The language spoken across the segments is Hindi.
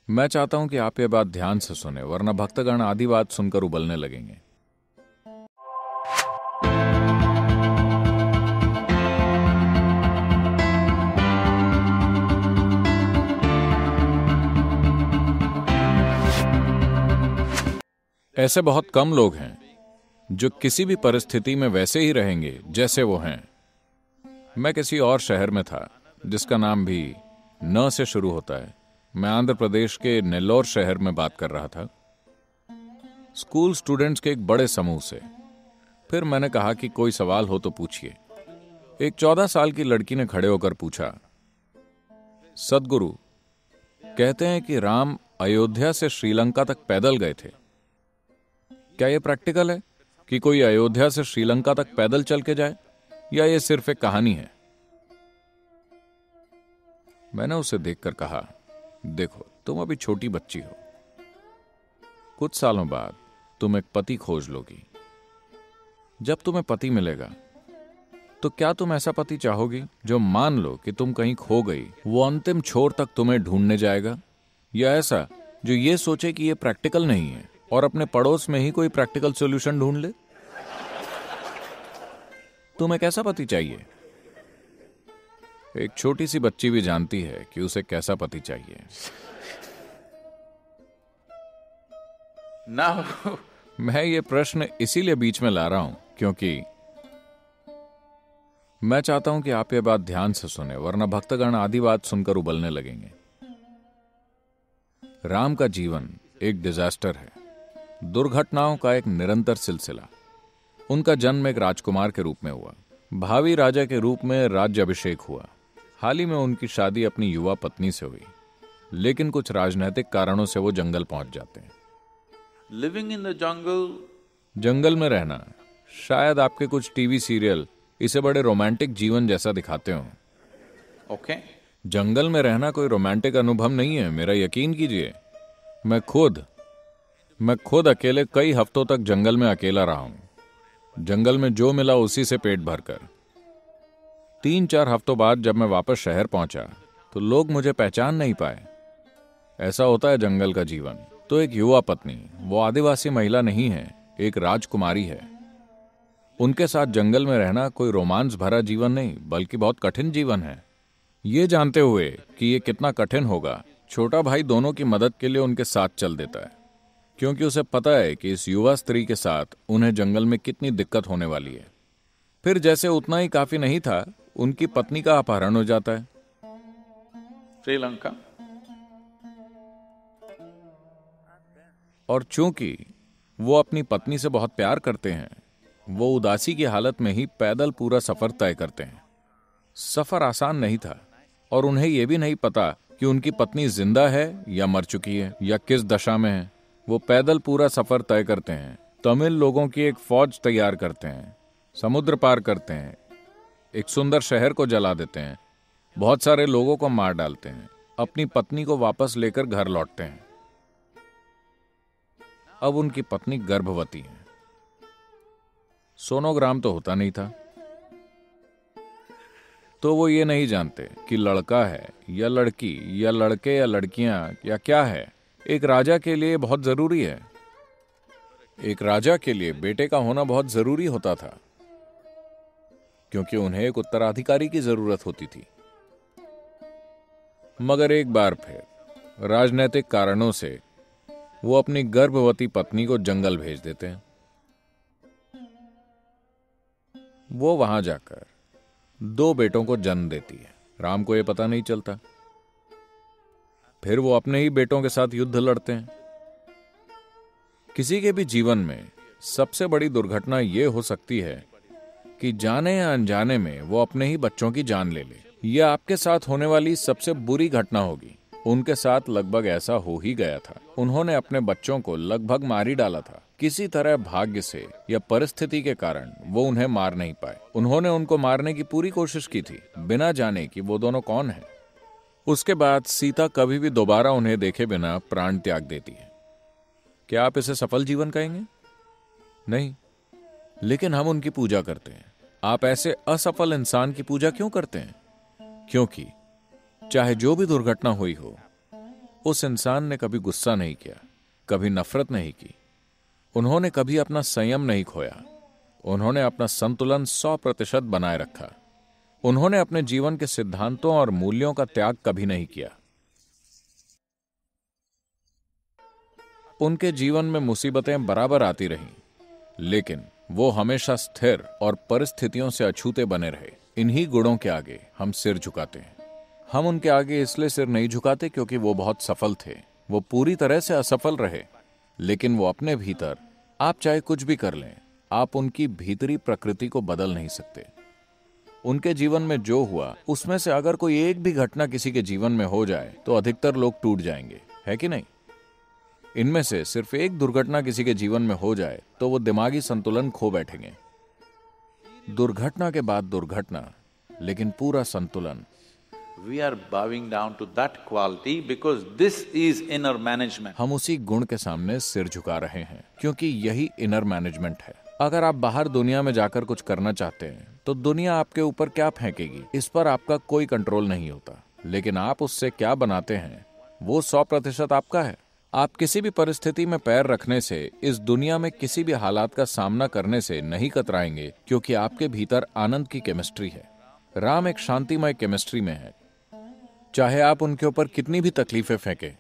मैं चाहता हूं कि आप ये बात ध्यान से सुने, वरना भक्तगण आधी बात सुनकर उबलने लगेंगे। ऐसे बहुत कम लोग हैं जो किसी भी परिस्थिति में वैसे ही रहेंगे जैसे वो हैं। मैं किसी और शहर में था जिसका नाम भी न से शुरू होता है। मैं आंध्र प्रदेश के नेल्लोर शहर में बात कर रहा था, स्कूल स्टूडेंट्स के एक बड़े समूह से। फिर मैंने कहा कि कोई सवाल हो तो पूछिए। एक 14 साल की लड़की ने खड़े होकर पूछा, सदगुरु, कहते हैं कि राम अयोध्या से श्रीलंका तक पैदल गए थे। क्या यह प्रैक्टिकल है कि कोई अयोध्या से श्रीलंका तक पैदल चल के जाए, या यह सिर्फ एक कहानी है? मैंने उसे देखकर कहा, देखो, तुम अभी छोटी बच्ची हो। कुछ सालों बाद तुम एक पति खोज लोगी। जब तुम्हें पति मिलेगा तो क्या तुम ऐसा पति चाहोगी जो मान लो कि तुम कहीं खो गई, वो अंतिम छोर तक तुम्हें ढूंढने जाएगा, या ऐसा जो ये सोचे कि ये प्रैक्टिकल नहीं है और अपने पड़ोस में ही कोई प्रैक्टिकल सॉल्यूशन ढूंढ ले? तुम्हें कैसा पति चाहिए? एक छोटी सी बच्ची भी जानती है कि उसे कैसा पति चाहिए। ना मैं ये प्रश्न इसीलिए बीच में ला रहा हूं क्योंकि मैं चाहता हूं कि आप ये बात ध्यान से सुने, वरना भक्तगण आधी बात सुनकर उबलने लगेंगे। राम का जीवन एक डिजास्टर है, दुर्घटनाओं का एक निरंतर सिलसिला। उनका जन्म एक राजकुमार के रूप में हुआ, भावी राजा के रूप में राज्य अभिषेक हुआ। हाल ही में उनकी शादी अपनी युवा पत्नी से हुई, लेकिन कुछ राजनीतिक कारणों से वो जंगल पहुंच जाते हैं। लिविंग इन द जंगल, जंगल में रहना, शायद आपके कुछ टीवी सीरियल इसे बड़े रोमांटिक जीवन जैसा दिखाते हो। ओके। जंगल में रहना कोई रोमांटिक अनुभव नहीं है, मेरा यकीन कीजिए। मैं खुद अकेले कई हफ्तों तक जंगल में अकेला रहा हूं। जंगल में जो मिला उसी से पेट भरकर। 3-4 हफ्तों बाद जब मैं वापस शहर पहुंचा तो लोग मुझे पहचान नहीं पाए। ऐसा होता है जंगल का जीवन। तो एक युवा पत्नी, वो आदिवासी महिला नहीं है, एक राजकुमारी है। उनके साथ जंगल में रहना कोई रोमांस भरा जीवन नहीं, बल्कि बहुत कठिन जीवन है। ये जानते हुए कि ये कितना कठिन होगा, छोटा भाई दोनों की मदद के लिए उनके साथ चल देता है, क्योंकि उसे पता है कि इस युवा स्त्री के साथ उन्हें जंगल में कितनी दिक्कत होने वाली है। फिर जैसे उतना ही काफी नहीं था, उनकी पत्नी का अपहरण हो जाता है। श्रीलंका। और चूंकि वो अपनी पत्नी से बहुत प्यार करते हैं, वो उदासी की हालत में ही पैदल पूरा सफर तय करते हैं। सफर आसान नहीं था और उन्हें यह भी नहीं पता कि उनकी पत्नी जिंदा है या मर चुकी है या किस दशा में है। वो पैदल पूरा सफर तय करते हैं, तमिल लोगों की एक फौज तैयार करते हैं, समुद्र पार करते हैं, एक सुंदर शहर को जला देते हैं, बहुत सारे लोगों को मार डालते हैं, अपनी पत्नी को वापस लेकर घर लौटते हैं। अब उनकी पत्नी गर्भवती है। सोनोग्राम तो होता नहीं था, तो वो ये नहीं जानते कि लड़का है या लड़की या लड़के या लड़कियां या क्या है। एक राजा के लिए बहुत जरूरी है। एक राजा के लिए बेटे का होना बहुत जरूरी होता था, क्योंकि उन्हें एक उत्तराधिकारी की जरूरत होती थी। मगर एक बार फिर राजनीतिक कारणों से वो अपनी गर्भवती पत्नी को जंगल भेज देते हैं। वो वहां जाकर 2 बेटों को जन्म देती है। राम को यह पता नहीं चलता। फिर वो अपने ही बेटों के साथ युद्ध लड़ते हैं। किसी के भी जीवन में सबसे बड़ी दुर्घटना यह हो सकती है कि जाने या अनजाने में वो अपने ही बच्चों की जान ले ले। यह आपके साथ होने वाली सबसे बुरी घटना होगी। उनके साथ लगभग ऐसा हो ही गया था। उन्होंने अपने बच्चों को लगभग मार ही डाला था। किसी तरह भाग्य से या परिस्थिति के कारण वो उन्हें मार नहीं पाए। उन्होंने उनको मारने की पूरी कोशिश की थी, बिना जाने कि वो दोनों कौन हैं। उसके बाद सीता कभी भी दोबारा उन्हें देखे बिना प्राण त्याग देती है। क्या आप इसे सफल जीवन कहेंगे? नहीं, लेकिन हम उनकी पूजा करते हैं। आप ऐसे असफल इंसान की पूजा क्यों करते हैं? क्योंकि चाहे जो भी दुर्घटना हुई हो, उस इंसान ने कभी गुस्सा नहीं किया, कभी नफरत नहीं की, उन्होंने कभी अपना संयम नहीं खोया, उन्होंने अपना संतुलन 100% बनाए रखा, उन्होंने अपने जीवन के सिद्धांतों और मूल्यों का त्याग कभी नहीं किया। उनके जीवन में मुसीबतें बराबर आती रहीं, लेकिन वो हमेशा स्थिर और परिस्थितियों से अछूते बने रहे। इन्हीं गुणों के आगे हम सिर झुकाते हैं। हम उनके आगे इसलिए सिर नहीं झुकाते क्योंकि वो बहुत सफल थे। वो पूरी तरह से असफल रहे, लेकिन वो अपने भीतर, आप चाहे कुछ भी कर लें, आप उनकी भीतरी प्रकृति को बदल नहीं सकते। उनके जीवन में जो हुआ, उसमें से अगर कोई एक भी घटना किसी के जीवन में हो जाए तो अधिकतर लोग टूट जाएंगे, है कि नहीं? इनमें से सिर्फ एक दुर्घटना किसी के जीवन में हो जाए तो वो दिमागी संतुलन खो बैठेंगे। दुर्घटना के बाद दुर्घटना, लेकिन पूरा संतुलन। We are bowing down to that quality because this is inner management. हम उसी गुण के सामने सिर झुका रहे हैं क्योंकि यही इनर मैनेजमेंट है। अगर आप बाहर दुनिया में जाकर कुछ करना चाहते हैं तो दुनिया आपके ऊपर क्या फेंकेगी, इस पर आपका कोई कंट्रोल नहीं होता। लेकिन आप उससे क्या बनाते हैं, वो 100% आपका है। आप किसी भी परिस्थिति में पैर रखने से, इस दुनिया में किसी भी हालात का सामना करने से नहीं कतराएंगे, क्योंकि आपके भीतर आनंद की केमिस्ट्री है। राम एक शांतिमय केमिस्ट्री में है। चाहे आप उनके ऊपर कितनी भी तकलीफें फेंके,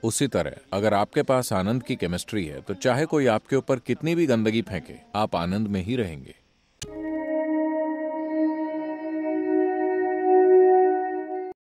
उसी तरह अगर आपके पास आनंद की केमिस्ट्री है तो चाहे कोई आपके ऊपर कितनी भी गंदगी फेंके, आप आनंद में ही रहेंगे।